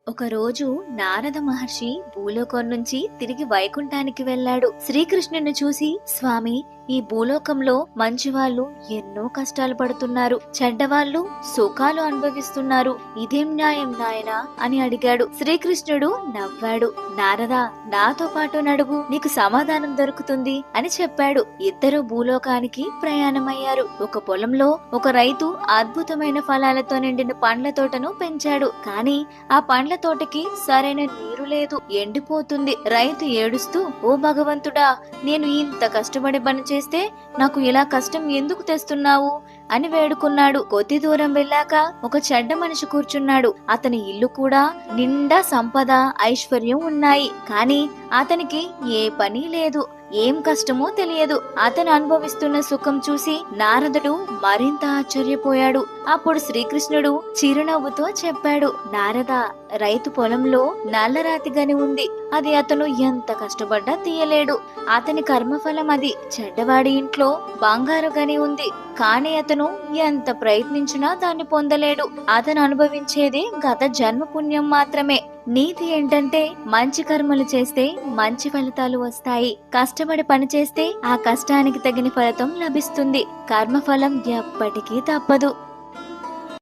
ఒకరోజు నారద మహర్షి భూలోకం నుంచి తిరిగి వైకుంఠానికి వెళ్ళాడు. శ్రీకృష్ణుని చూసి, స్వామి, ఈ భూలోకంలో మంచివాళ్ళు ఎన్నో కష్టాలు పడుతున్నారు, చెడ్డవాళ్ళు సుఖాలు అనుభవిస్తున్నారు, ఇదేం న్యాయం నాయనా అని అడిగాడు. శ్రీకృష్ణుడు నవ్వాడు. నారదా, నాతో పాటు నడువు, నీకు సమాధానం దొరుకుతుంది అని చెప్పాడు. ఇద్దరు భూలోకానికి ప్రయాణమయ్యారు. ఒక పొలంలో ఒక రైతు అద్భుతమైన ఫలాలతో నిండిన పండ్ల తోటను పెంచాడు. కానీ ఆ పండ్ల తోటకి సరైన నీరు లేదు, ఎండిపోతుంది. రైతు ఏడుస్తూ, ఓ భగవంతుడా, నేను ఇంత కష్టపడి పని చేస్తే నాకు ఇలా కష్టం ఎందుకు తెస్తున్నావు అని వేడుకున్నాడు. కొద్ది దూరం వెళ్ళాక ఒక చెడ్డ మనిషి కూర్చున్నాడు. అతని ఇల్లు కూడా నిండా సంపద, ఐశ్వర్యం ఉన్నాయి. కానీ అతనికి ఏ పని లేదు, ఏం కష్టమో తెలియదు. అతను అనుభవిస్తున్న సుఖం చూసి నారదుడు మరింత ఆశ్చర్యపోయాడు. అప్పుడు శ్రీకృష్ణుడు చిరునవ్వుతో చెప్పాడు, నారద, రైతు పొలంలో నల్లరాతి గని ఉంది. అది అతను ఎంత కష్టపడ్డా తీయలేడు. అతని కర్మఫలం అది. చెడ్డవాడి ఇంట్లో బంగారు గని ఉంది. కానీ అతను ఎంత ప్రయత్నించినా దాన్ని పొందలేడు. అతను అనుభవించేది గత జన్మ పుణ్యం మాత్రమే. నీతి ఏంటంటే, మంచి కర్మలు చేస్తే మంచి ఫలితాలు వస్తాయి. కష్టపడి పని చేస్తే ఆ కష్టానికి తగిన ఫలితం లభిస్తుంది. కర్మఫలం ఎప్పటికీ తప్పదు.